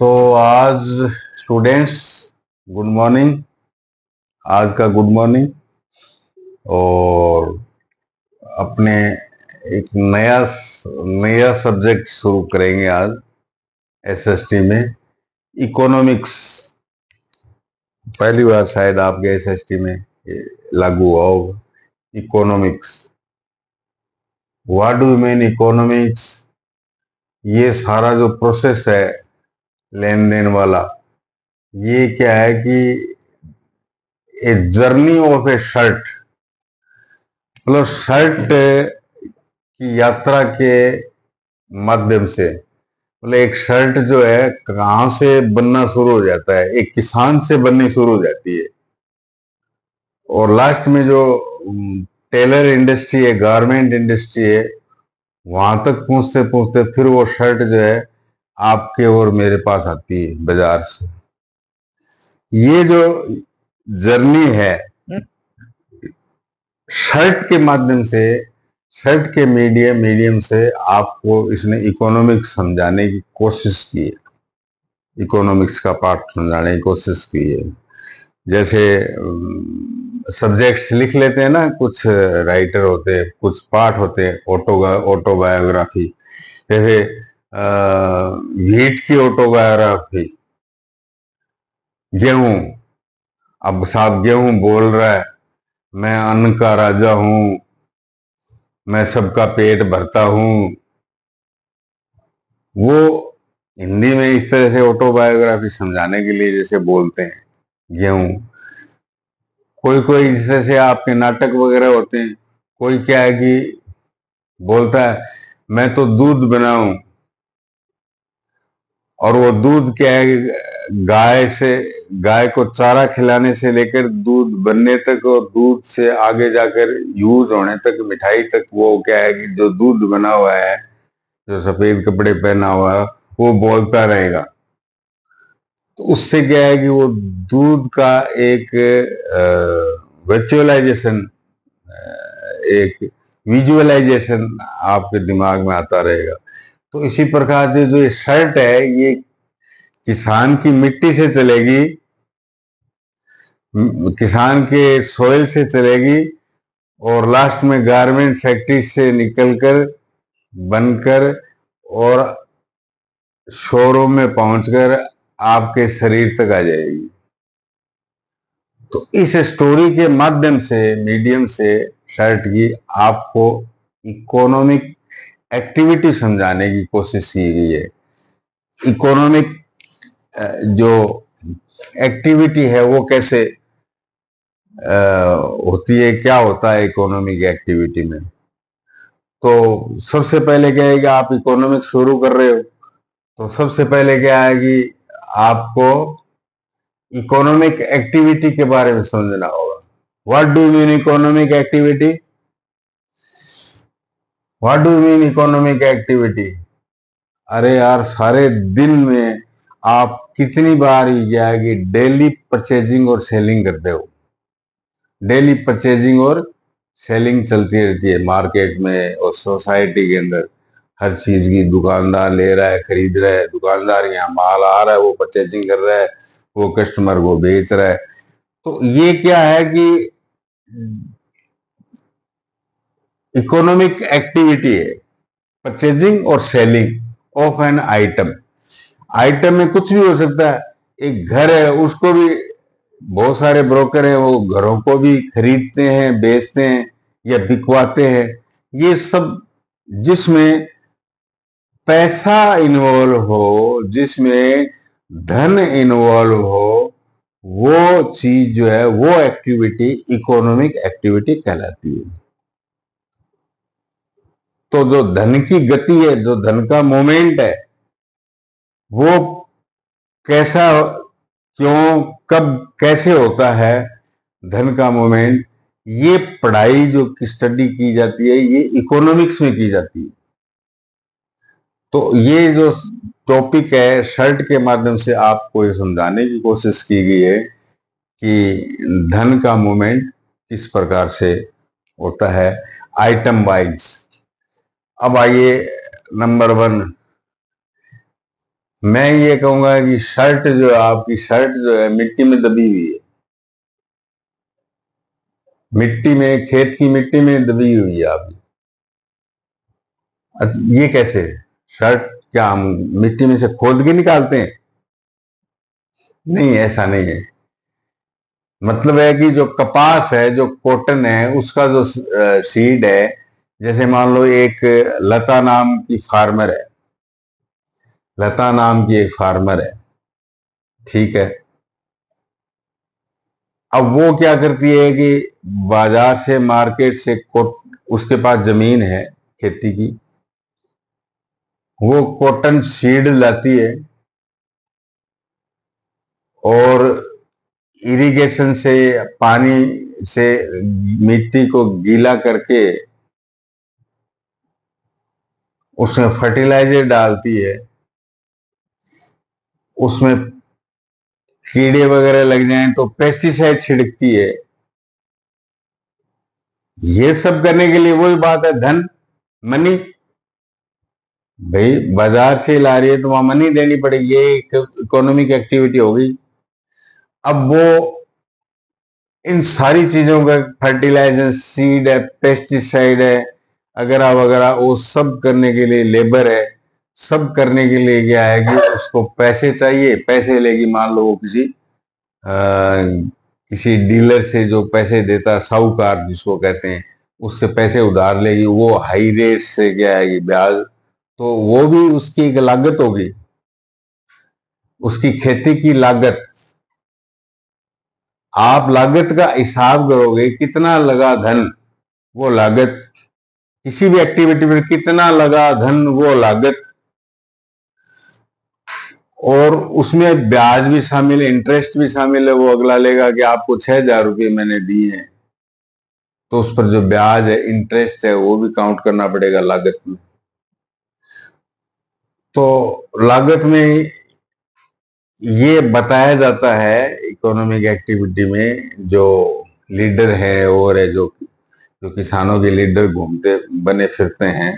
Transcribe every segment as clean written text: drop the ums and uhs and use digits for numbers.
तो आज students, good morning. आज का गुड मॉर्निंग। और अपने एक नया नया सब्जेक्ट शुरू करेंगे आज एसएसटी में, इकोनॉमिक्स। पहली बार शायद आपके एसएसटी में ये लागू हुआ होगा, economics. What do you mean economics? ये सारा जो प्रोसेस है लेन देन वाला, ये क्या है कि a journey of A shirt, मतलब शर्ट की यात्रा के माध्यम से, मतलब एक शर्ट जो है कहाँ से बनना शुरू हो जाता है, एक किसान से बननी शुरू हो जाती है, और लास्ट में जो टेलर इंडस्ट्री है, गारमेंट इंडस्ट्री है, वहां तक पहुंचते पहुंचते फिर वो शर्ट जो है आपके और मेरे पास आती है बाजार से। ये जो जर्नी है शर्ट के माध्यम से, शर्ट के मीडियम से आपको इसने इकोनॉमिक्स समझाने की कोशिश की है, इकोनॉमिक्स का पार्ट समझाने की कोशिश की है। जैसे सब्जेक्ट्स लिख लेते हैं ना, कुछ राइटर होते हैं, कुछ पार्ट होते हैं ऑटोबायोग्राफी। जैसे व्हीट की ऑटोबायोग्राफी, गेहूं। अब साहब गेहूं बोल रहा है, मैं अन्न का राजा हूं, मैं सबका पेट भरता हूं। वो हिंदी में इस तरह से ऑटोबायोग्राफी समझाने के लिए जैसे बोलते हैं गेहूं। कोई कोई इस तरह से आपके नाटक वगैरह होते हैं, कोई क्या है कि बोलता है मैं तो दूध बनाऊं, और वो दूध क्या है कि गाय को चारा खिलाने से लेकर दूध बनने तक, और दूध से आगे जाकर यूज होने तक, मिठाई तक, वो क्या है कि जो दूध बना हुआ है, जो सफेद कपड़े पहना हुआ है, वो बोलता रहेगा। तो उससे क्या है कि वो दूध का एक वर्चुअलाइजेशन, एक विजुअलाइजेशन आपके दिमाग में आता रहेगा। तो इसी प्रकार से जो ये शर्ट है, ये किसान की मिट्टी से चलेगी, किसान के सोयल से चलेगी, और लास्ट में गारमेंट फैक्ट्री से निकलकर, बनकर, और शोरूम में पहुंचकर आपके शरीर तक आ जाएगी। तो इस स्टोरी के माध्यम से, मीडियम से, शर्ट की आपको इकोनॉमिक एक्टिविटी समझाने की कोशिश की गई है। इकोनॉमिक जो एक्टिविटी है वो कैसे होती है, क्या होता है इकोनॉमिक एक्टिविटी में। तो सबसे पहले क्या है कि आप इकोनॉमिक शुरू कर रहे हो, तो सबसे पहले क्या है कि आपको इकोनॉमिक एक्टिविटी के बारे में समझना होगा। What do mean economic activity? What do mean economic activity? अरे यार, सारे दिन में आप कितनी बार ही क्या है कि डेली परचेजिंग और सेलिंग करते हो। डेली परचेजिंग और सेलिंग चलती रहती है मार्केट में और सोसाइटी के अंदर। हर चीज की दुकानदार ले रहा है, खरीद रहा है, दुकानदार यहाँ माल आ रहा है, वो परचेजिंग कर रहा है, वो कस्टमर को बेच रहा है। तो ये क्या है कि इकोनॉमिक एक्टिविटी है, परचेजिंग और selling of an item. Item में कुछ भी हो सकता है। एक घर है, उसको भी बहुत सारे ब्रोकर हैं, वो घरों को भी खरीदते हैं, बेचते हैं या बिकवाते हैं। ये सब जिसमें पैसा इन्वॉल्व हो, जिसमें धन इन्वॉल्व हो, वो चीज जो है, वो एक्टिविटी इकोनॉमिक एक्टिविटी कहलाती है। तो जो धन की गति है, जो धन का मोमेंट है, वो कैसा, क्यों, कब, कैसे होता है धन का मोमेंट, ये पढ़ाई जो की स्टडी की जाती है, ये इकोनॉमिक्स में की जाती है। तो ये जो टॉपिक है, शर्ट के माध्यम से आपको ये समझाने की कोशिश की गई है कि धन का मूवमेंट किस प्रकार से होता है आइटम वाइज। अब आइए नंबर 1, मैं ये कहूंगा कि शर्ट जो है, आपकी शर्ट जो है मिट्टी में दबी हुई है, मिट्टी में, खेत की मिट्टी में दबी हुई है आपकी। ये कैसे? शर्ट क्या हम मिट्टी में से खोद के निकालते हैं? नहीं, ऐसा नहीं है। मतलब है कि जो कपास है, जो कॉटन है, उसका जो सीड है, जैसे मान लो एक लता नाम की फार्मर है, लता नाम की एक फार्मर है, ठीक है। अब वो क्या करती है कि बाजार से, मार्केट से उसके पास जमीन है खेती की, वो कॉटन सीड लाती है और इरिगेशन से, पानी से मिट्टी को गीला करके उसमें फर्टिलाइजर डालती है, उसमें कीड़े वगैरह लग जाएं तो पेस्टिसाइड छिड़कती है। ये सब करने के लिए वही बात है, धन, मनी। भाई बाजार से ला रही है तो वहां मनी देनी पड़ेगी, ये इकोनॉमिक एक्टिविटी होगी। अब वो इन सारी चीजों का, फर्टिलाइजर, सीड है, पेस्टिसाइड है, अगैरह वगैरह, वो सब करने के लिए लेबर है। सब करने के लिए क्या है कि उसको पैसे चाहिए। पैसे लेगी, मान लो वो किसी डीलर से जो पैसे देता, साहूकार जिसको कहते हैं, उससे पैसे उधार लेगी, वो हाई रेट से क्या है कि ब्याज, तो वो भी उसकी एक लागत होगी, उसकी खेती की लागत। आप लागत का हिसाब करोगे, कितना लगा धन, वो लागत। किसी भी एक्टिविटी में कितना लगा धन, वो लागत। और उसमें ब्याज भी शामिल है, इंटरेस्ट भी शामिल है। वो अगला लेगा कि आपको 6,000 रुपये मैंने दिए हैं, तो उस पर जो ब्याज है, इंटरेस्ट है, वो भी काउंट करना पड़ेगा लागत में। तो लागत में ये बताया जाता है इकोनॉमिक एक्टिविटी में, जो लीडर है और है, जो जो किसानों के लीडर घूमते बने फिरते हैं,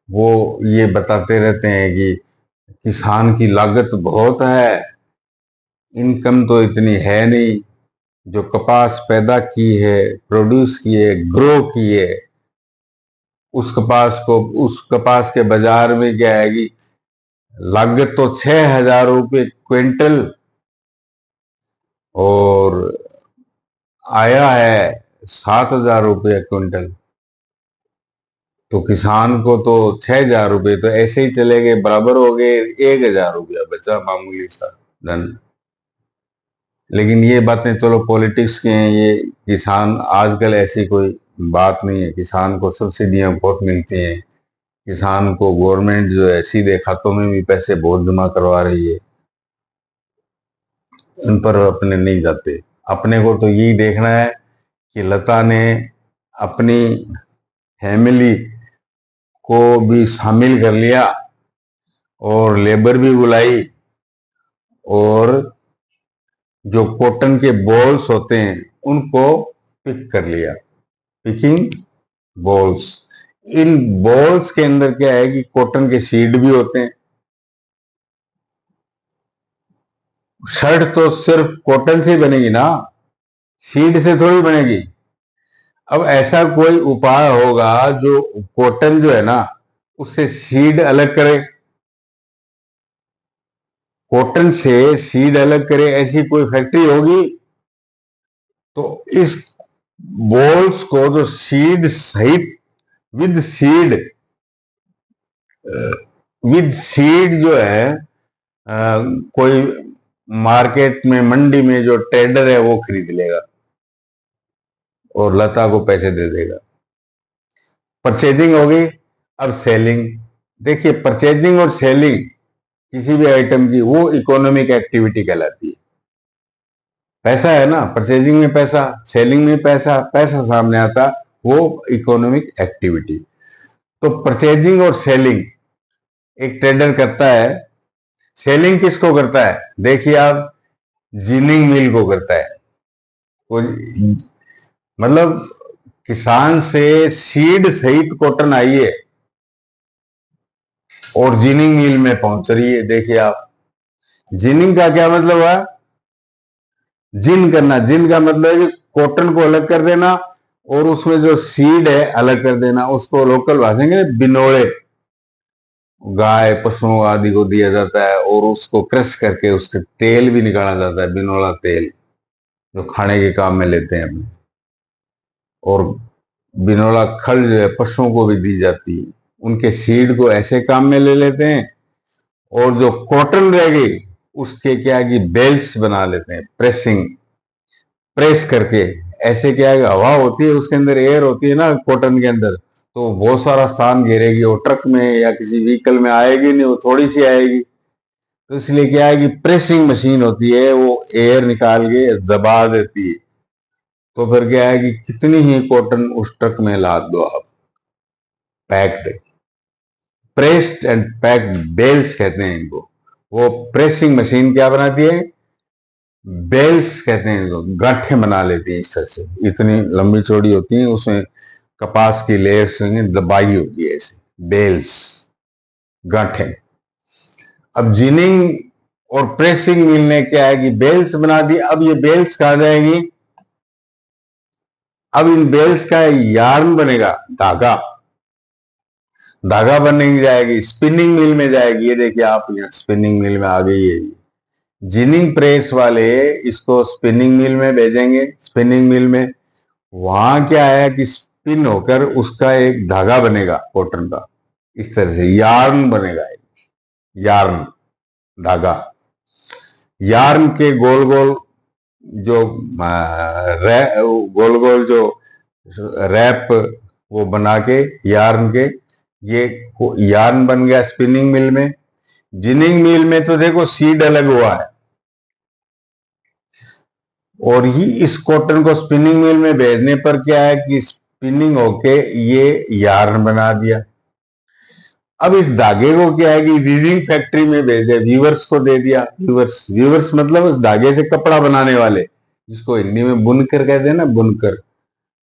वो ये बताते रहते हैं कि किसान की लागत बहुत है, इनकम तो इतनी है नहीं। जो कपास पैदा की है, प्रोड्यूस की है, ग्रो की है, उस कपास के बाजार में क्या है कि लागत तो 6,000 रुपये क्विंटल, और आया है 7,000 रुपये क्विंटल। तो किसान को तो 6,000 रुपये तो ऐसे ही चले गए, बराबर हो गए, 1,000 रुपया बचा, मामूली सा धन। लेकिन ये बातें चलो पॉलिटिक्स की हैं, ये किसान आजकल ऐसी कोई बात नहीं है। किसान को सब्सिडियां बहुत मिलती हैं, किसान को गवर्नमेंट जो है सीधे खातों में भी पैसे बहुत जमा करवा रही है, इन पर अपने नहीं जाते। अपने को तो यही देखना है कि लता ने अपनी फैमिली को भी शामिल कर लिया, और लेबर भी बुलाई, और जो कॉटन के बॉल्स होते हैं उनको पिक कर लिया, पिकिंग बॉल्स। इन बॉल्स के अंदर क्या है कि कॉटन के सीड भी होते हैं। शर्ट तो सिर्फ कॉटन से ही बनेगी ना, सीड से थोड़ी बनेगी। अब ऐसा कोई उपाय होगा जो कॉटन जो है ना, उससे सीड अलग करे, कॉटन से सीड अलग करे, ऐसी कोई फैक्ट्री होगी? तो इस बॉल्स को, जो सीड सहित, विद सीड, विद सीड जो है, कोई मार्केट में, मंडी में जो ट्रेडर है वो खरीद लेगा और लता को पैसे दे देगा। परचेजिंग होगी। अब सेलिंग, देखिए परचेजिंग और सेलिंग किसी भी आइटम की, वो इकोनॉमिक एक्टिविटी कहलाती है। पैसा है ना, परचेजिंग में पैसा, सेलिंग में पैसा, पैसा सामने आता, वो इकोनॉमिक एक्टिविटी। तो परचेजिंग और सेलिंग एक ट्रेडर करता है। सेलिंग किसको करता है? देखिए आप, जिनिंग मिल को करता है। वो मतलब किसान से सीड सहित कॉटन आई है और जिनिंग मिल में पहुंच रही है, देखिए आप। जिनिंग का क्या मतलब हुआ? जिन करना। जिन का मतलब है कि कॉटन को अलग कर देना और उसमें जो सीड है अलग कर देना। उसको लोकल भाषा में बिनोड़े, गाय पशुओं आदि को दिया जाता है और उसको क्रश करके उसके तेल भी निकाला जाता है, बिनोला तेल, जो खाने के काम में लेते हैं अपने। और बिनोला खल जो है पशुओं को भी दी जाती है। उनके सीड को ऐसे काम में ले लेते हैं और जो कॉटन रह गई उसके क्या है कि बेल्स बना लेते हैं, प्रेसिंग, प्रेस करके। ऐसे क्या है, हवा होती है उसके अंदर, एयर होती है ना कॉटन के अंदर, तो बहुत सारा स्थान घेरेगी। वो ट्रक में या किसी व्हीकल में आएगी नहीं, वो थोड़ी सी आएगी। तो इसलिए क्या है कि प्रेसिंग मशीन होती है, वो एयर निकाल के दबा देती है। तो फिर क्या है कि कितनी ही कॉटन उस ट्रक में लाद दो आप, packed, pressed and packed bales कहते हैं इनको। वो प्रेसिंग मशीन क्या बनाती है? बेल्स कहते हैं इनको, गांठें बना लेती है इस तरह से, इतनी लंबी चौड़ी होती है, उसमें कपास की लेयर्स दबाई होती है ऐसे, बेल्स, गांठें। अब जिनिंग और प्रेसिंग मिल ने क्या है कि बेल्स बना दी। अब ये बेल्स कहा जाएगी, अब इन बेल्स का यार्न बनेगा, धागा, धागा बनने की जाएगी, स्पिनिंग मिल में जाएगी। ये देखिए आप यहाँ स्पिनिंग मिल में आ गई है। जिनिंग प्रेस वाले इसको स्पिनिंग मिल में भेजेंगे, स्पिनिंग मिल में वहां क्या है कि स्पिन होकर उसका एक धागा बनेगा कॉटन का, इस तरह से यार्न बनेगा, यार्न, धागा। यार्न के गोल गोल जो गोल गोल जो रैप वो बना के यार्न के, ये यार्न बन गया स्पिनिंग मिल में। जिनिंग मिल में तो देखो सीड अलग हुआ है, और ही इस कॉटन को स्पिनिंग मिल में भेजने पर क्या है कि स्पिनिंग होके ये यार्न बना दिया। अब इस धागे को क्या है कि वीविंग फैक्ट्री में भेज दिया, वीवर्स को दे दिया। वीवर्स, वीवर्स मतलब उस धागे से कपड़ा बनाने वाले, जिसको हिंदी में बुनकर कहते हैं ना, बुनकर।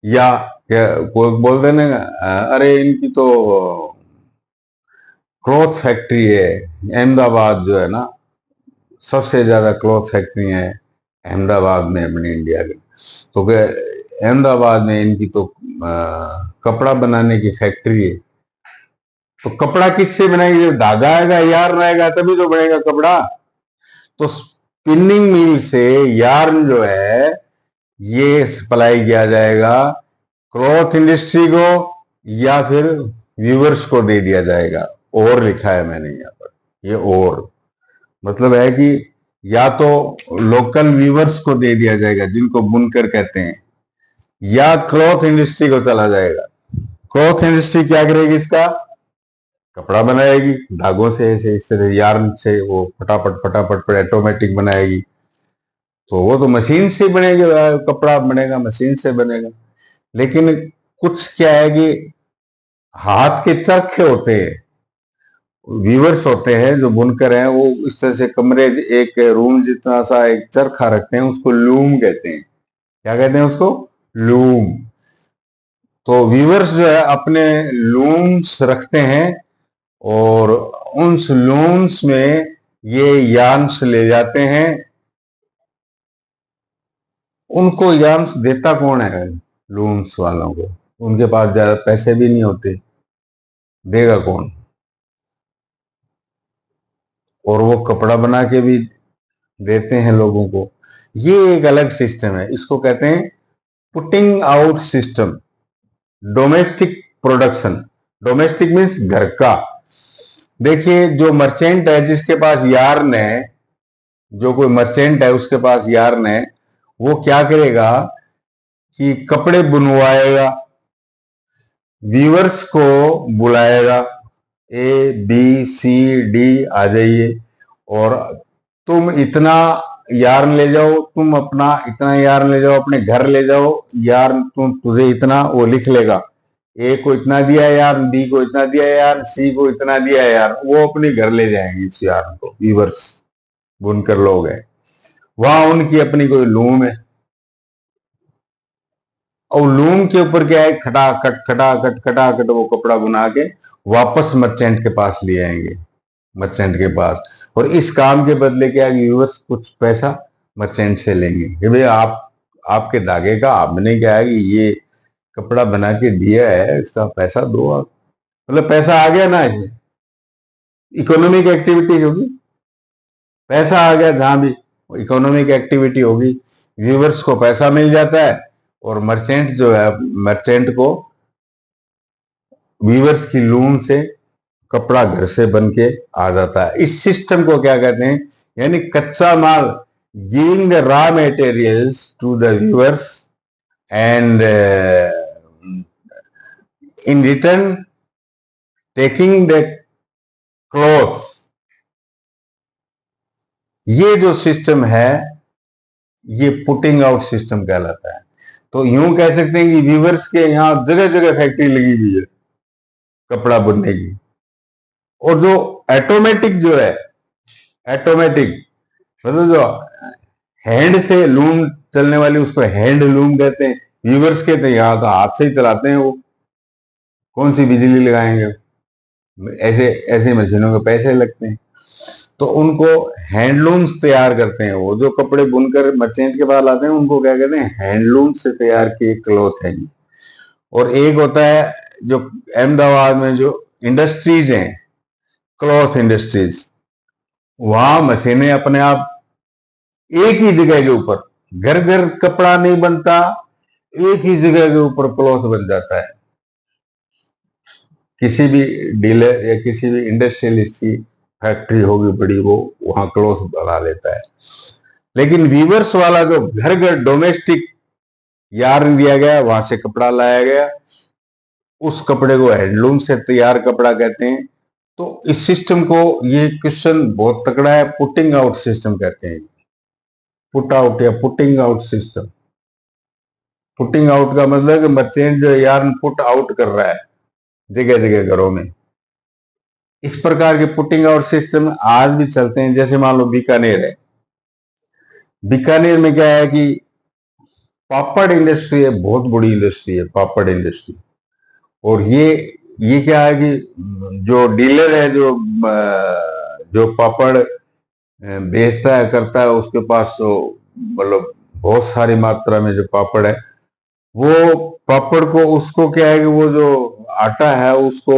या कोई बोलते ना, अरे इनकी तो क्लॉथ फैक्ट्री है अहमदाबाद, जो है ना, सबसे ज्यादा क्लॉथ फैक्ट्री है अहमदाबाद में अपने इंडिया के। तो अहमदाबाद में इनकी तो कपड़ा बनाने की फैक्ट्री है। तो कपड़ा किससे बनाएगी? जब धागा आएगा, यार्न आएगा, तभी तो बनेगा कपड़ा। तो स्पिनिंग मिल से यार्न जो है ये सप्लाई किया जाएगा क्लॉथ इंडस्ट्री को, या फिर व्यूवर्स को दे दिया जाएगा। और लिखा है मैंने यहाँ पर, ये और मतलब है कि या तो लोकल व्यूवर्स को दे दिया जाएगा जिनको बुनकर कहते हैं, या क्लॉथ इंडस्ट्री को चला जाएगा। क्लॉथ इंडस्ट्री क्या करेगी? इसका कपड़ा बनाएगी धागों से, ऐसे इस तरह यार्न से, वो फटाफट फटाफट पर ऑटोमेटिक बनाएगी। तो वो तो मशीन से बनेगा, कपड़ा बनेगा मशीन से बनेगा। लेकिन कुछ क्या है कि हाथ के चरखे होते हैं, वीवर्स होते हैं जो बुनकर हैं, वो इस तरह से कमरे, एक रूम जितना सा एक चरखा रखते हैं, उसको लूम कहते हैं। क्या कहते हैं उसको? लूम। तो वीवर्स जो है अपने लूम्स रखते हैं और उन लूम्स में ये यार्न्स ले जाते हैं। उनको यार्न्स देता कौन है? लूम्स वालों को। उनके पास ज्यादा पैसे भी नहीं होते, देगा कौन? और वो कपड़ा बना के भी देते हैं लोगों को। ये एक अलग सिस्टम है, इसको कहते हैं putting out system, domestic production. Domestic means घर का। देखिए जो मर्चेंट है, जिसके पास यार्न है, जो कोई मर्चेंट है उसके पास यार्न है, वो क्या करेगा कि कपड़े बुनवाएगा, वीवर्स को बुलाएगा, ए बी सी डी आ जाइए और तुम इतना यार्न ले जाओ, तुम अपना इतना यार्न ले जाओ, अपने घर ले जाओ, यार्न तुझे इतना, वो लिख लेगा, ए को इतना दिया यार्न, बी को इतना दिया यार्न, सी को इतना दिया यार्न। वो अपने घर ले जाएंगे इस यार्न को, वीवर्स, बुनकर लोग हैं। वहां उनकी अपनी कोई लूम है, और लूम के ऊपर क्या है, खटाखट खटाखट खटाखट वो कपड़ा बुना के वापस मर्चेंट के पास ले आएंगे। मर्चेंट के पास, और इस काम के बदले क्या व्यूअर्स कुछ पैसा मर्चेंट से लेंगे कि भाई आप आपके धागे का आपने क्या है कि ये कपड़ा बना के दिया है, इसका पैसा दो आप। मतलब पैसा आ गया ना, इसमें इकोनॉमिक एक्टिविटी होगी, पैसा आ गया, जहां भी इकोनॉमिक एक्टिविटी होगी व्यूवर्स को पैसा मिल जाता है, और मर्चेंट जो है मर्चेंट को व्यूवर्स की लूम से कपड़ा घर से बन के आ जाता है। इस सिस्टम को क्या कहते हैं, यानी कच्चा माल, giving the raw materials to the viewers and in return taking the clothes. ये जो सिस्टम है ये पुटिंग आउट सिस्टम कहलाता है। तो यूं कह सकते हैं कि व्यूअर्स के यहाँ जगह जगह फैक्ट्री लगी हुई है कपड़ा बुनने की। और जो ऑटोमेटिक जो है, ऑटोमेटिक मतलब जो हैंड से लूम चलने वाली, उसको हैंड लूम कहते हैं। व्यूवर्स के तो यहाँ तो हाथ से ही चलाते हैं, वो कौन सी बिजली लगाएंगे, ऐसे ऐसी मशीनों के पैसे लगते हैं। तो उनको हैंडलूम्स तैयार करते हैं, वो जो कपड़े बुनकर मर्चेंट के पास लाते हैं उनको क्या कहते हैं, हैंडलूम से तैयार किए क्लॉथ है। और एक होता है जो अहमदाबाद में जो इंडस्ट्रीज हैं, क्लॉथ इंडस्ट्रीज, वहां मशीनें अपने आप एक ही जगह के ऊपर, घर घर कपड़ा नहीं बनता, एक ही जगह के ऊपर क्लॉथ बन जाता है। किसी भी डीलर या किसी भी इंडस्ट्रियलिस्ट की फैक्ट्री होगी बड़ी, वो वहां क्लॉथ बना लेता है। लेकिन वीवर्स वाला जो घर घर डोमेस्टिक यार्न दिया गया, वहां से कपड़ा लाया गया, उस कपड़े को हैंडलूम से तैयार कपड़ा कहते हैं। तो इस सिस्टम को, ये क्वेश्चन बहुत तकड़ा है, पुटिंग आउट सिस्टम कहते हैं। पुट आउट या putting out system. Putting out का मतलब कि मर्चेंट जो यार्न पुट आउट कर रहा है जगह जगह घरों में। इस प्रकार के पुटिंग आउट सिस्टम आज भी चलते हैं। जैसे मान लो बीकानेर है, बीकानेर में क्या है कि पापड़ इंडस्ट्री है, बहुत बड़ी इंडस्ट्री है पापड़ इंडस्ट्री। और ये क्या है कि जो डीलर है, जो पापड़ बेचता है करता है, उसके पास तो मतलब बहुत सारी मात्रा में जो पापड़ है, वो पापड़ को उसको क्या है कि वो जो आटा है उसको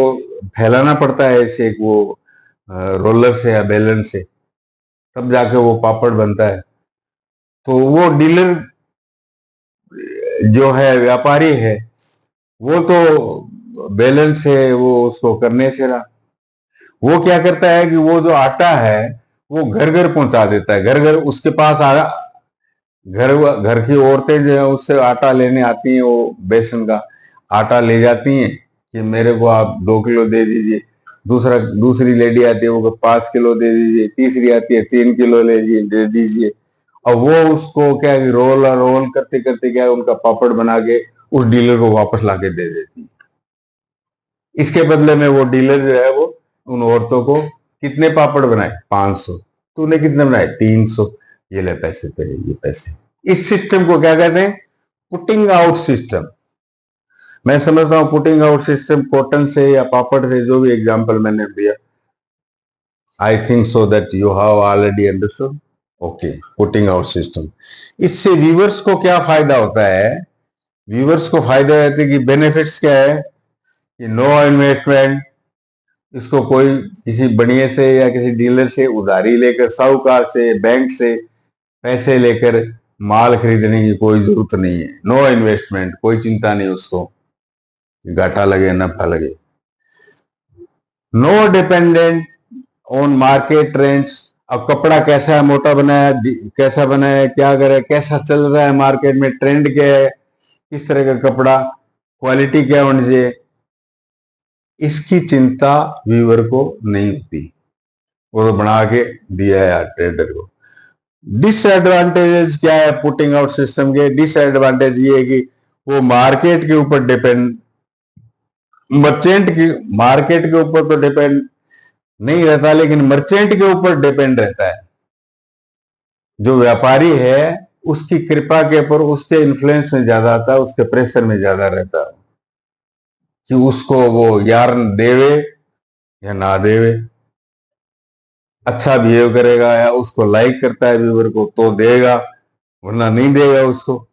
फैलाना पड़ता है ऐसे, वो रोलर से या बेलन से, तब जाके वो पापड़ बनता है। तो वो डीलर जो है, व्यापारी है, वो तो बेलन से वो उसको करने से रहा, वो क्या करता है कि वो जो आटा है वो घर घर पहुंचा देता है। घर घर उसके पास घर घर की औरतें जो है उससे आटा लेने आती हैं, वो बेसन का आटा ले जाती हैं कि मेरे को आप 2 किलो दे दीजिए। दूसरी लेडी आती है, वो 5 किलो दे दीजिए। तीसरी आती है, 3 किलो दे दीजिए। और वो उसको क्या है, रोल और रोल करते करते क्या है, उनका पापड़ बना के उस डीलर को वापस लाके दे देती है। इसके बदले में वो डीलर जो है वो उन औरतों को कितने पापड़ बनाए, 500। तूने कितने बनाए, 300। ये ले पैसे तेरे, ये पैसे। इस सिस्टम को क्या कहते हैं, पुटिंग आउट सिस्टम। मैं समझता हूं पुटिंग आउट सिस्टम कॉटन से या पापड़ से, जो भी एग्जांपल मैंने दिया, I think so that you have already understood. Okay, putting out system. इससे व्यूवर्स को क्या फायदा होता है, व्यूवर्स को फायदा होता है कि बेनिफिट्स क्या है कि नो इन्वेस्टमेंट, इसको कोई किसी बनिए से या किसी डीलर से उधारी लेकर, साहूकार से, बैंक से पैसे लेकर माल खरीदने की कोई जरूरत नहीं है। नो इन्वेस्टमेंट, कोई चिंता नहीं उसको, घाटा लगे नफा लगे। No dependent on market trends. अब कपड़ा कैसा है, मोटा बनाया, कैसा बनाया, क्या करे, कैसा चल रहा है मार्केट में, ट्रेंड क्या है, किस तरह का कपड़ा, क्वालिटी क्या होनी चाहिए, इसकी चिंता व्यूअर को नहीं होती। वो तो बना के दिया है ट्रेडर को। डिसएडवांटेजेस क्या है पुटिंग आउट सिस्टम के, डिसएडवांटेज ये है कि वो मार्केट के ऊपर डिपेंड, मर्चेंट की मार्केट के ऊपर तो डिपेंड नहीं रहता, लेकिन मर्चेंट के ऊपर डिपेंड रहता है। जो व्यापारी है उसकी कृपा के ऊपर, उसके इन्फ्लुएंस में ज्यादा आता है, उसके प्रेशर में ज्यादा रहता है कि उसको वो यार्न देवे या ना देवे। अच्छा बिहेव करेगा या उसको लाइक करता है व्यूवर को तो देगा, वरना नहीं देगा उसको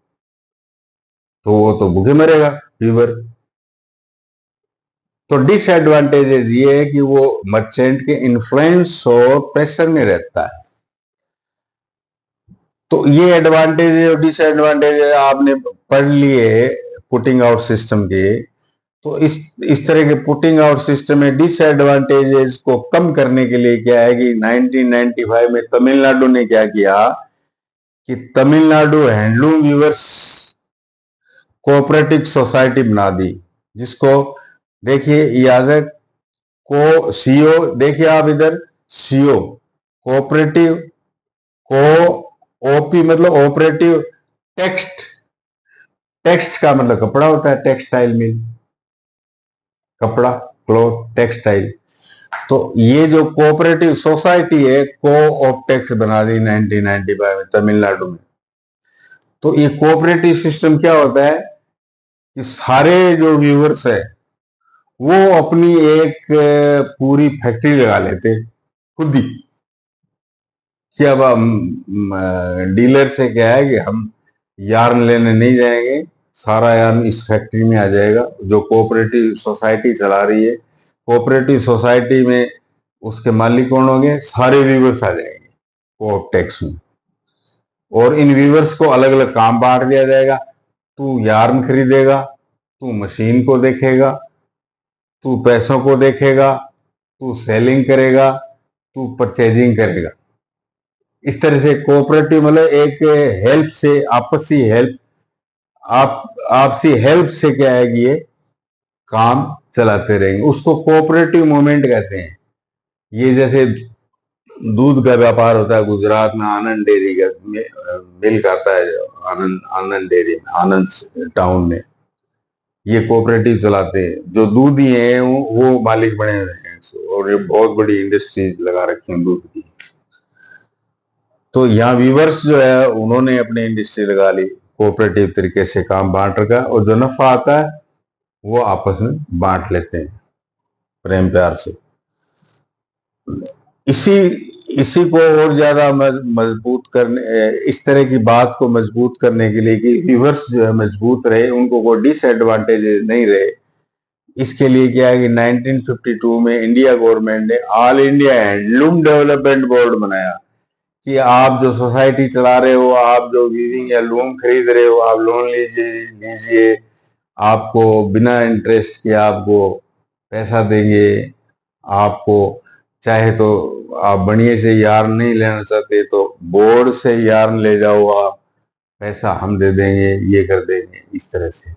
तो वो तो भूखे मरेगा व्यूवर। तो डिसएडवांटेजेस ये है कि वो मर्चेंट के इन्फ्लुएंस और प्रेशर में रहता है। तो ये एडवांटेज है और डिसएडवांटेज है आपने पढ़ लिए पुटिंग आउट सिस्टम के। तो इस तरह के पुटिंग आउट सिस्टम में डिसएडवांटेजेस को कम करने के लिए क्या है कि 1995 में तमिलनाडु ने क्या किया कि Tamil Nadu handloom weavers cooperative society बना दी, जिसको देखिए याद है को सीओ, देखिए आप इधर सीओ कोऑपरेटिव, को ओपी मतलब ऑपरेटिव, टेक्स्ट, टेक्स्ट का मतलब कपड़ा होता है, टेक्सटाइल मिल, कपड़ा, क्लॉथ, टेक्सटाइल। तो ये जो कोऑपरेटिव सोसाइटी है को ऑपटेक्स बना दी 1995 में तमिलनाडु में। तो ये कोऑपरेटिव सिस्टम क्या होता है कि सारे जो व्यूवर्स है वो अपनी एक पूरी फैक्ट्री लगा लेते खुद ही, कि अब डीलर से क्या है कि हम यार्न लेने नहीं जाएंगे, सारा यार्न इस फैक्ट्री में आ जाएगा जो कोऑपरेटिव सोसाइटी चला रही है। कोऑपरेटिव सोसाइटी में उसके मालिक कौन होंगे, सारे व्यूवर्स आ जाएंगे कोऑप टैक्स में, और इन व्यूवर्स को अलग अलग काम बांट दिया जाएगा। तू यार्न खरीदेगा, तू मशीन को देखेगा, तू पैसों को देखेगा, तू सेलिंग करेगा, तू परचेजिंग करेगा। इस तरह से कोऑपरेटिव मतलब एक हेल्प से, आपसी हेल्प, आपसी हेल्प से क्या है कि ये काम चलाते रहेंगे, उसको कोऑपरेटिव मूवमेंट कहते हैं। ये जैसे दूध का व्यापार होता है गुजरात में, आनंद डेयरी का मिल्क आता है, आनंद आनंद डेयरी में, आनंद टाउन में ये कोऑपरेटिव चलाते हैं। जो दूध ही है वो मालिक बने हुए हैं, और ये बहुत बड़ी इंडस्ट्रीज लगा रखी है दूध की। तो यहाँ वीवर्स जो है उन्होंने अपनी इंडस्ट्री लगा ली, कोऑपरेटिव तरीके से काम बांट रखा, और जो नफा आता है वो आपस में बांट लेते हैं प्रेम प्यार से। इसी इसी को और ज्यादा मजबूत करने, इस तरह की बात को मजबूत करने के लिए कि व्यूवर्स जो है मजबूत रहे, उनको कोई डिसएडवांटेज नहीं रहे, इसके लिए क्या है कि 1952 में इंडिया गवर्नमेंट ने all India handloom development board बनाया कि आप जो सोसाइटी चला रहे हो, आप जो वीविंग या लूम खरीद रहे हो, आप लोन लीजिए, आपको बिना इंटरेस्ट के आपको पैसा देंगे। आपको चाहे तो आप बढ़िया से यार्न नहीं लेना चाहते तो बोर्ड से यार्न ले जाओ, आप पैसा हम दे देंगे, ये कर देंगे, इस तरह से।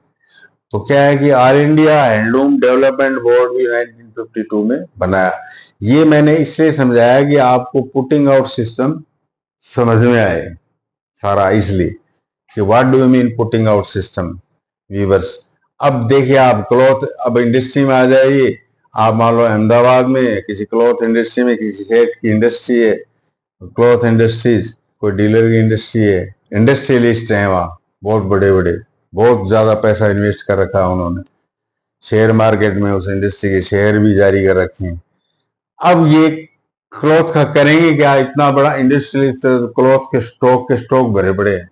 तो क्या है कि all India handloom development board भी 1952 में बनाया। ये मैंने इसलिए समझाया कि आपको पुटिंग आउट सिस्टम समझ में आए सारा, इसलिए कि what do you mean putting out system weavers. अब देखिए आप क्लॉथ, अब इंडस्ट्री में आ जाइए, आप मान लो अहमदाबाद में किसी क्लॉथ इंडस्ट्री में किसी सेठ की इंडस्ट्री है, क्लॉथ इंडस्ट्रीज, कोई डीलर की इंडस्ट्री है, इंडस्ट्रियलिस्ट हैं वहाँ बहुत बड़े बड़े, बहुत ज्यादा पैसा इन्वेस्ट कर रखा है उन्होंने, शेयर मार्केट में उस इंडस्ट्री के शेयर भी जारी कर रखे हैं। अब ये क्लॉथ का करेंगे क्या, इतना बड़ा इंडस्ट्रियलिस्ट, क्लॉथ के स्टॉक भरे पड़े हैं,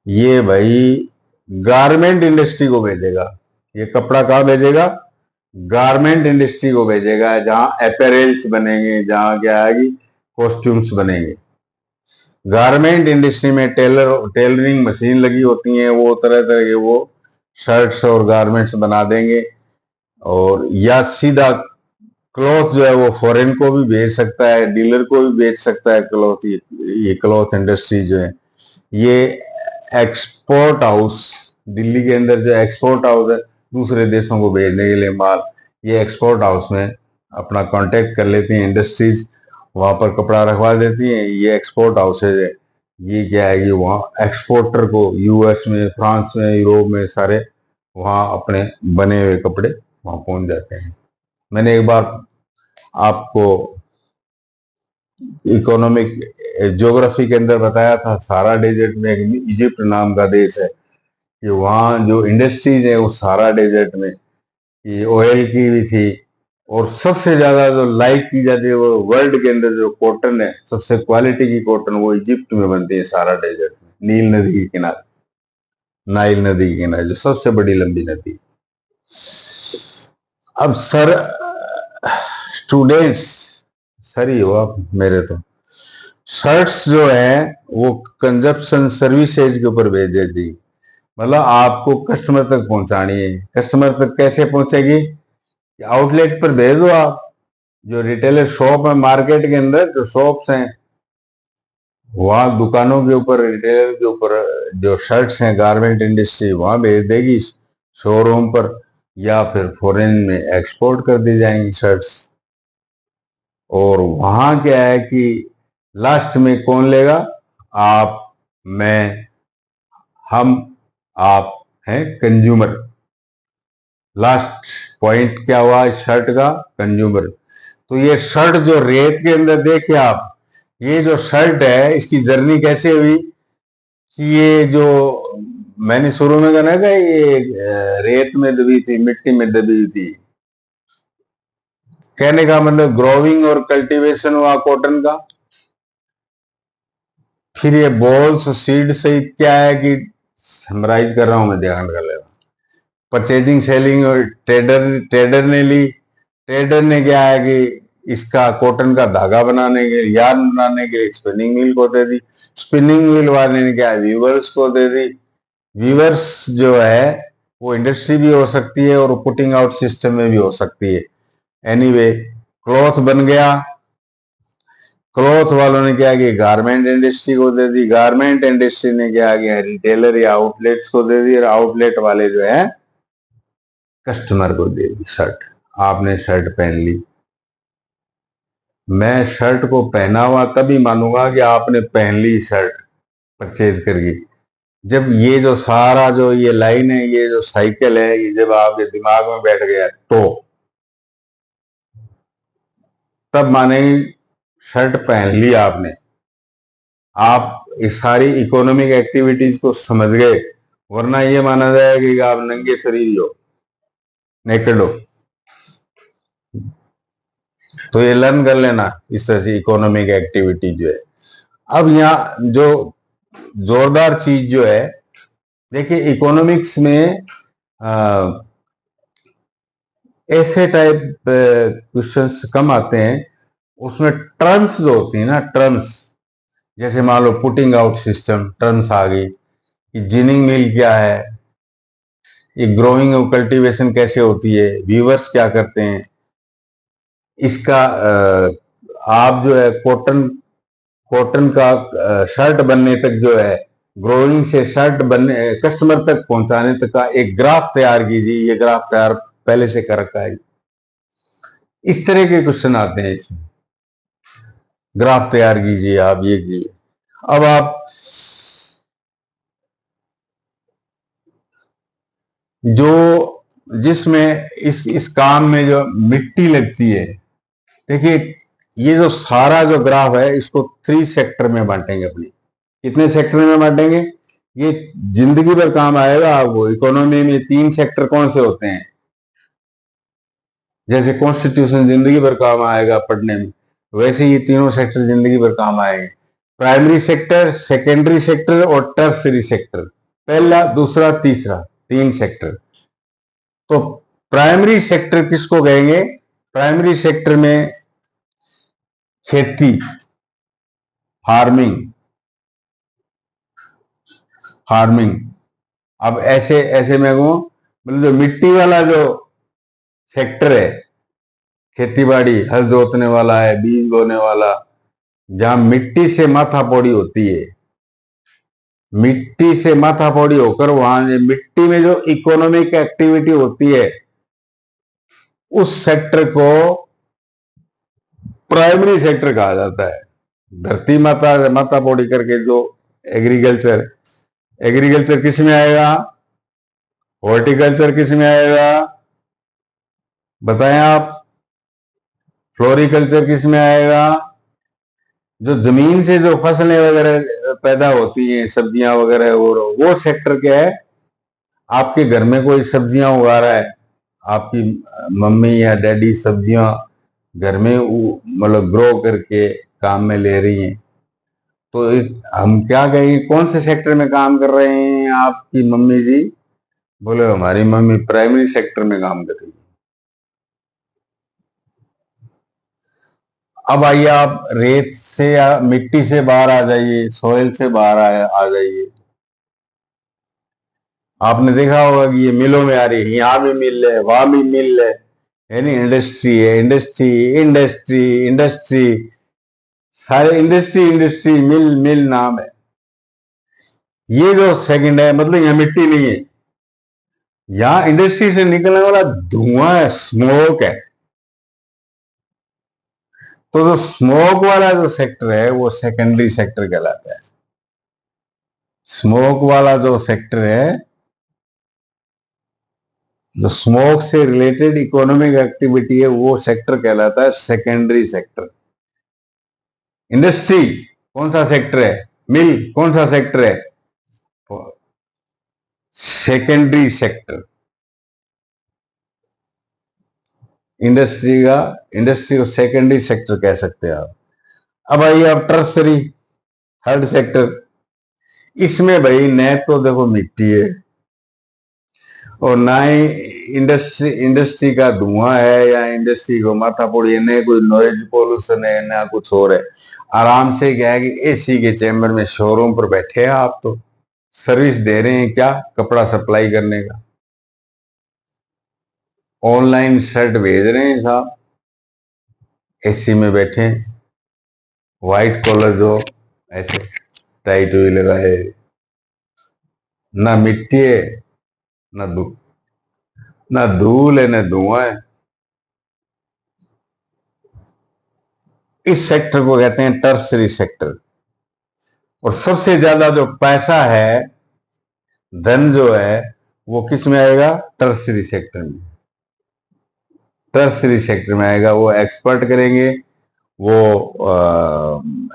ये भाई गारमेंट इंडस्ट्री को भेजेगा, ये कपड़ा कहाँ भेजेगा, गारमेंट इंडस्ट्री को भेजेगा, जहां अपैरेल्स बनेंगे, जहां क्या है कि कॉस्ट्यूम्स बनेंगे। गारमेंट इंडस्ट्री में टेलरिंग मशीन लगी होती हैं, वो तरह तरह के वो शर्ट्स और गारमेंट्स बना देंगे। और या सीधा क्लॉथ जो है वो फॉरेन को भी भेज सकता है, डीलर को भी भेज सकता है क्लॉथ। ये क्लॉथ इंडस्ट्री जो है ये एक्सपोर्ट हाउस, दिल्ली के अंदर जो एक्सपोर्ट हाउस है दूसरे देशों को भेजने के लिए माल, ये एक्सपोर्ट हाउस में अपना कांटेक्ट कर लेती हैं इंडस्ट्रीज, वहां पर कपड़ा रखवा देती हैं। ये एक्सपोर्ट हाउस है, ये क्या है कि वहाँ एक्सपोर्टर को यूएस में, फ्रांस में, यूरोप में सारे वहाँ अपने बने हुए कपड़े वहां पहुंच जाते हैं। मैंने एक बार आपको इकोनॉमिक ज्योग्राफी के अंदर बताया था, सारा डेजर्ट में एक इजिप्ट नाम का देश है कि वहाँ जो इंडस्ट्रीज है वो सारा डेजर्ट में, ये ऑयल की भी थी, और सबसे ज्यादा जो लाइक की जाती है वो वर्ल्ड के अंदर जो कॉटन है, सबसे क्वालिटी की कॉटन वो इजिप्ट में बनती है, सारा डेजर्ट में, नील नदी के किनारे, नाइल नदी के किनारे, जो सबसे बड़ी लंबी नदी। अब सर, स्टूडेंट्स, सर ही हो आप मेरे तो, शर्ट्स जो है वो कंजप्शन सर्विसेज के ऊपर भेज देती, मतलब आपको कस्टमर तक पहुंचानी है। कस्टमर तक कैसे पहुंचेगी? आउटलेट पर भेज दो आप, जो रिटेलर शॉप है मार्केट के अंदर, जो शॉप्स हैं वहां दुकानों के ऊपर, रिटेलर के ऊपर जो शर्ट्स हैं, गारमेंट इंडस्ट्री वहां भेज देगी शोरूम पर, या फिर फॉरेन में एक्सपोर्ट कर दी जाएंगी शर्ट्स। और वहां क्या है कि लास्ट में कौन लेगा? आप, मैं, हम, आप हैं कंज्यूमर। लास्ट पॉइंट क्या हुआ शर्ट का? कंज्यूमर। तो ये शर्ट जो रेत के अंदर देखिए आप, ये जो शर्ट है इसकी जर्नी कैसे हुई कि ये जो मैंने शुरू में कहना था, ये रेत में दबी थी, मिट्टी में दबी थी। कहने का मतलब ग्रोविंग और कल्टीवेशन हुआ कॉटन का। फिर ये बॉल्स सीड सहित क्या है कि समराइज कर रहा हूं मैं, ध्यान कर लेना। परचेजिंग, सेलिंग और ट्रेडर ने ली। ट्रेडर ने क्या है कि इसका कॉटन का धागा बनाने के लिए, यार्न बनाने के लिए स्पिनिंग मिल को दे दी। स्पिनिंग मिल वाले ने क्या है, वीवर्स को दे दी। वीवर्स जो है वो इंडस्ट्री भी हो सकती है और पुटिंग आउट सिस्टम में भी हो सकती है। एनीवे, क्लॉथ बन गया। क्लॉथ वालों ने क्या किया, गारमेंट इंडस्ट्री को दे दी। गारमेंट इंडस्ट्री ने क्या किया, रिटेलर या आउटलेट्स को दे दी। और आउटलेट वाले जो है कस्टमर को दे दी शर्ट। आपने शर्ट पहन ली, मैं शर्ट को पहना हुआ तभी मानूंगा कि आपने पहन ली शर्ट परचेज करके, जब ये जो सारा जो ये लाइन है, ये जो साइकिल है, ये जब आपके दिमाग में बैठ गया तो तब माने शर्ट पहन ली आपने। आप इस सारी इकोनॉमिक एक्टिविटीज को समझ गए, वरना ये माना जाएगा कि आप नंगे शरीर हो, नेकेड हो। तो ये लर्न कर लेना इस तरह से इकोनॉमिक एक्टिविटी जो है। अब यहाँ जो जोरदार चीज जो है, देखिए इकोनॉमिक्स में ऐसे टाइप क्वेश्चंस कम आते हैं। उसमें टर्म्स जो होती है ना, टर्म्स, जैसे मान लो पुटिंग आउट सिस्टम, टर्म्स आ गई कि जिनिंग मिल क्या है, ये ग्रोइंग और कल्टीवेशन कैसे होती है, वीवर्स क्या करते हैं, इसका आप जो है कॉटन, कॉटन का शर्ट बनने तक जो है, ग्रोइंग से शर्ट बनने, कस्टमर तक पहुंचाने तक का एक ग्राफ तैयार कीजिए। ये ग्राफ तैयार पहले से कर रखा है। इस तरह के क्वेश्चन आते हैं इसमें, ग्राफ तैयार कीजिए आप, ये कीजिए। अब आप जो जिसमें इस काम में जो मिट्टी लगती है, देखिए ये जो सारा जो ग्राफ है इसको 3 सेक्टर में बांटेंगे अपनी। कितने सेक्टर में बांटेंगे? ये जिंदगी भर काम आएगा आपको। इकोनॉमी में 3 सेक्टर कौन से होते हैं? जैसे कॉन्स्टिट्यूशन जिंदगी भर काम आएगा पढ़ने में, वैसे ये तीनों सेक्टर जिंदगी भर काम आएंगे। प्राइमरी सेक्टर, सेकेंडरी सेक्टर और टर्सरी सेक्टर। पहला, दूसरा, तीसरा, 3 सेक्टर। तो प्राइमरी सेक्टर किसको कहेंगे? प्राइमरी सेक्टर में खेती, फार्मिंग, फार्मिंग। अब ऐसे ऐसे में कहूं, मतलब जो मिट्टी वाला जो सेक्टर है, खेती बाड़ी, हल जोतने वाला है, बीज बोने वाला, जहां मिट्टी से माथापौड़ी होती है, मिट्टी से माथापौड़ी होकर वहां मिट्टी में जो इकोनॉमिक एक्टिविटी होती है, उस सेक्टर को प्राइमरी सेक्टर कहा जाता है। धरती माता माथापौड़ी करके जो एग्रीकल्चर, एग्रीकल्चर किस में आएगा? हॉर्टिकल्चर किस में आएगा? बताएं आप। फ्लोरिकल्चर किस में आएगा? जो जमीन से जो फसलें वगैरह पैदा होती हैं, सब्जियां वगैरह, वो सेक्टर क्या है? आपके घर में कोई सब्जियां उगा रहा है, आपकी मम्मी या डैडी सब्जियां घर में मतलब ग्रो करके काम में ले रही हैं, तो हम क्या कहेंगे कौन से सेक्टर में काम कर रहे हैं आपकी मम्मी जी? बोले हमारी मम्मी प्राइमरी सेक्टर में काम कर रही है। अब आइए आप रेत से या मिट्टी से बाहर आ जाइए, सॉइल से बाहर आ जाइए। आपने देखा होगा कि ये मिलों में आ रही है, यहाँ भी मिल है, वहां भी मिल है, यानी इंडस्ट्री है, इंडस्ट्री इंडस्ट्री इंडस्ट्री, सारे इंडस्ट्री इंडस्ट्री मिल मिल नाम है। ये जो सेकंड है मतलब यहाँ मिट्टी नहीं है, यहाँ इंडस्ट्री से निकलने वाला धुआं है, स्मोक है। तो जो स्मोक वाला जो सेक्टर है वो सेकेंडरी सेक्टर कहलाता है। स्मोक वाला जो सेक्टर है, जो स्मोक से रिलेटेड इकोनॉमिक एक्टिविटी है, वो सेक्टर कहलाता है सेकेंडरी सेक्टर। इंडस्ट्री कौन सा सेक्टर है? मिल कौन सा सेक्टर है? Secondary sector. इंडस्ट्री को सेकेंडरी सेक्टर कह सकते हैं आप। अब आइए आप टर्सरी, थर्ड सेक्टर। इसमें भाई न तो देखो मिट्टी है और ना ही इंडस्ट्री का धुआं है या इंडस्ट्री को माथा फोड़ी है, न कोई नॉइज पोल्यूशन है ना कुछ और है। आराम से क्या है कि एसी के चैम्बर में शोरूम पर बैठे हैं आप, तो सर्विस दे रहे हैं क्या? कपड़ा सप्लाई करने का। ऑनलाइन शर्ट भेज रहे हैं साहब, एसी में बैठे, व्हाइट कॉलर जो ऐसे टाइट हुई लगाए, ना मिट्टी है, ना ना धूल है, ना धुआं है। इस सेक्टर को कहते हैं टर्सरी सेक्टर। और सबसे ज्यादा जो पैसा है, धन जो है, वो किस में आएगा? टर्सरी सेक्टर में। टर्सरी सेक्टर में आएगा। वो एक्सपोर्ट करेंगे, वो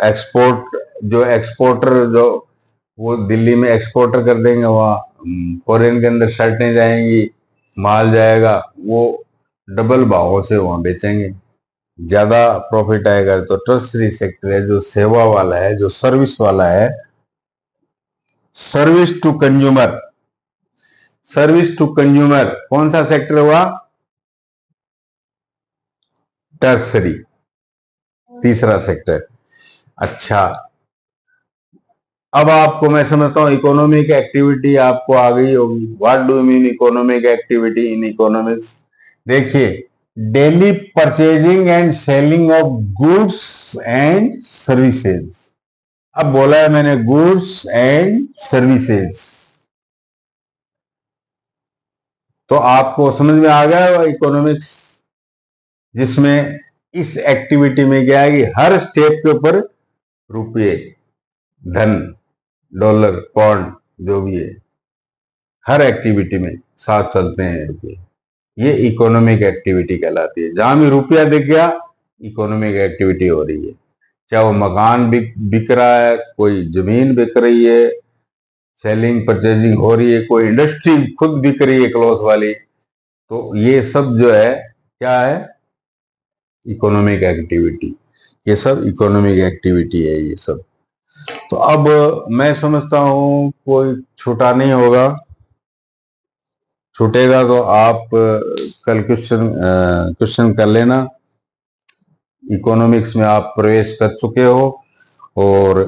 एक्सपोर्ट, जो एक्सपोर्टर जो वो दिल्ली में एक्सपोर्टर कर देंगे, वहाँ फॉरेन के अंदर शर्टें जाएंगी, माल जाएगा, वो डबल भावों से वहां बेचेंगे, ज्यादा प्रॉफिट आएगा। तो टर्सरी सेक्टर है जो सेवा वाला है, जो सर्विस वाला है, service to consumer. Service to consumer कौन सा सेक्टर हुआ? टर्सरी, तीसरा सेक्टर। अच्छा, अब आपको मैं समझता हूं इकोनॉमिक एक्टिविटी आपको आ गई होगी। What do mean economic activity in economics? देखिए, daily purchasing and selling of goods and services. अब बोला है मैंने गुड्स एंड सर्विसेज, तो आपको समझ में आ गया इकोनॉमिक्स, जिसमें इस एक्टिविटी में क्या है कि हर स्टेप के ऊपर रुपये, धन, डॉलर, पॉन्ड, जो भी है, हर एक्टिविटी में साथ चलते हैं रुपये। ये इकोनॉमिक एक्टिविटी कहलाती है। जहां भी रुपया दिख गया, इकोनॉमिक एक्टिविटी हो रही है। चाहे वो मकान बिक रहा है, कोई जमीन बिक रही है, सेलिंग परचेजिंग हो रही है, कोई इंडस्ट्री खुद बिक रही है क्लॉथ वाली, तो ये सब जो है क्या है? Economic activity. ये सब इकोनॉमिक एक्टिविटी है ये सब। तो अब मैं समझता हूं कोई छूटा नहीं होगा। छूटेगा तो आप कल क्वेश्चन कर लेना। इकोनॉमिक्स में आप प्रवेश कर चुके हो। और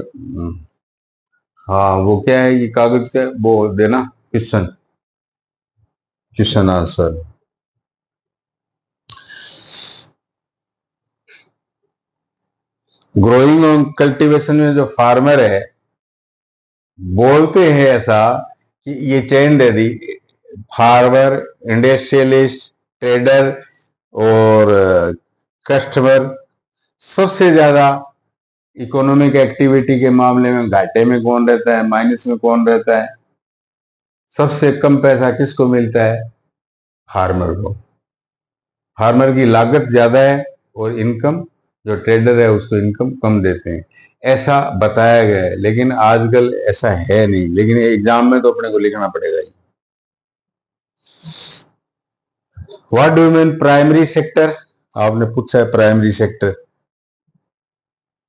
हाँ, वो क्या है, ये कागज का वो देना, क्वेश्चन, क्वेश्चन आंसर। ग्रोइंग और कल्टीवेशन में जो फार्मर है, बोलते हैं ऐसा कि ये चेन दे दी, फार्मर, इंडस्ट्रियलिस्ट, ट्रेडर और कस्टमर। सबसे ज्यादा इकोनॉमिक एक्टिविटी के मामले में घाटे में कौन रहता है, माइनस में कौन रहता है? सबसे कम पैसा किसको मिलता है? फार्मर को। फार्मर की लागत ज्यादा है और इनकम, जो ट्रेडर है उसको इनकम कम देते हैं, ऐसा बताया गया है। लेकिन आजकल ऐसा है नहीं, लेकिन एग्जाम में तो अपने को लिखना पड़ेगा ही। What do you mean primary sector? आपने पूछा है प्राइमरी सेक्टर,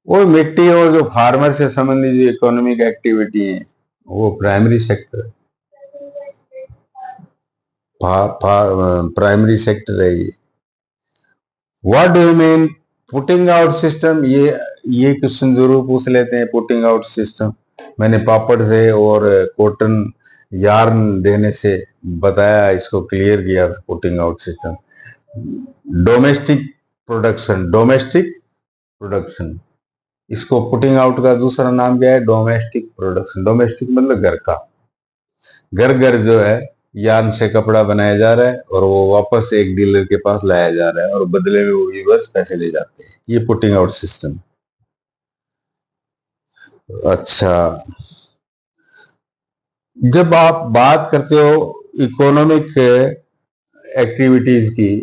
वो मिट्टी और जो फार्मर से संबंधित जो इकोनॉमिक एक्टिविटी है वो प्राइमरी सेक्टर, प्राइमरी सेक्टर है ये। What do you mean putting out system? ये क्वेश्चन जरूर पूछ लेते हैं, पुटिंग आउट सिस्टम। मैंने पापड़ से और कॉटन यार्न देने से बताया, इसको क्लियर किया था putting out system. Domestic production, domestic production, इसको पुटिंग आउट का दूसरा नाम क्या है? Domestic production. डोमेस्टिक मतलब घर का, घर घर जो है यार्न से कपड़ा बनाया जा रहा है और वो वापस एक डीलर के पास लाया जा रहा है और बदले में वो वीवर्स पैसे ले जाते हैं। ये पुटिंग आउट सिस्टम। अच्छा, जब आप बात करते हो इकोनॉमिक एक्टिविटीज की,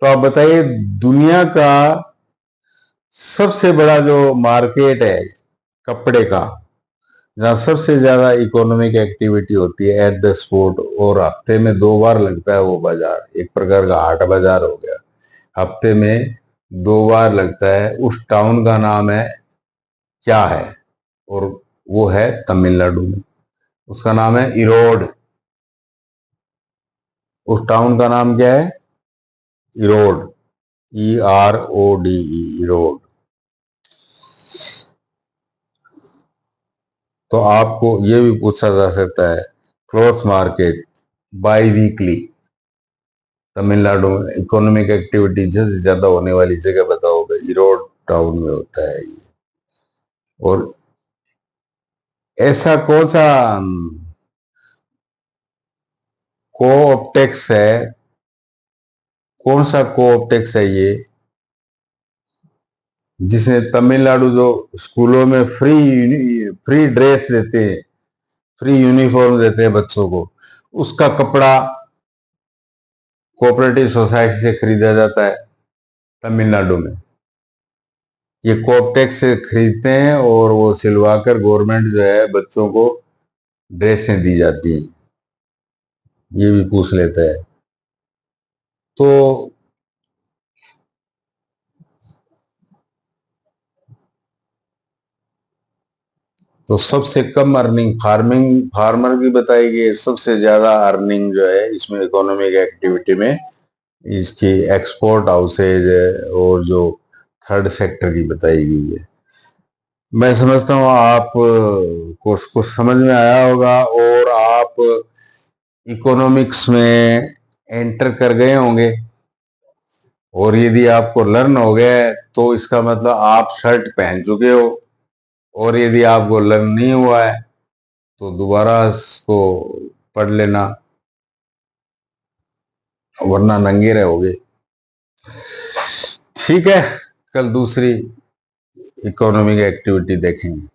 तो आप बताइए दुनिया का सबसे बड़ा जो मार्केट है कपड़े का, जहाँ सबसे ज्यादा इकोनॉमिक एक्टिविटी होती है एट द स्पॉट, और हफ्ते में 2 बार लगता है वो बाजार, एक प्रकार का हाट बाजार हो गया, हफ्ते में 2 बार लगता है। उस टाउन का नाम है क्या है? और वो है तमिलनाडु में, उसका नाम है इरोड। उस टाउन का नाम क्या है? इरोड, ERODE, इरोड। तो आपको ये भी पूछा जा सकता है cloth market by weekly Tamil Nadu में इकोनॉमिक एक्टिविटी सबसे ज्यादा होने वाली जगह बताओगे? इरोड टाउन में होता है ये। और ऐसा कौन सा कोऑप्टेक्स है, कौन सा कोऑप्टेक्स है ये, जिसने तमिलनाडु जो स्कूलों में फ्री ड्रेस देते हैं, फ्री यूनिफॉर्म देते हैं बच्चों को, उसका कपड़ा कोऑपरेटिव सोसाइटी से खरीदा जाता है तमिलनाडु में। ये कोऑप्टेक्स से खरीदते हैं और वो सिलवाकर गवर्नमेंट जो है बच्चों को ड्रेसें दी जाती हैं। ये भी पूछ लेता है। तो सबसे कम अर्निंग फार्मर की बताई गई, सबसे ज्यादा अर्निंग जो है इसमें इकोनॉमिक एक्टिविटी में इसकी एक्सपोर्ट हाउसेज और जो थर्ड सेक्टर की बताई गई है। मैं समझता हूँ आप कुछ समझ में आया होगा और आप इकोनॉमिक्स में एंटर कर गए होंगे, और यदि आपको लर्न हो गया है तो इसका मतलब आप शर्ट पहन चुके हो, और यदि आपको लर्न नहीं हुआ है तो दोबारा इसको पढ़ लेना, वरना नंगे रहोगे। ठीक है, कल दूसरी इकोनॉमिक एक्टिविटी देखेंगे।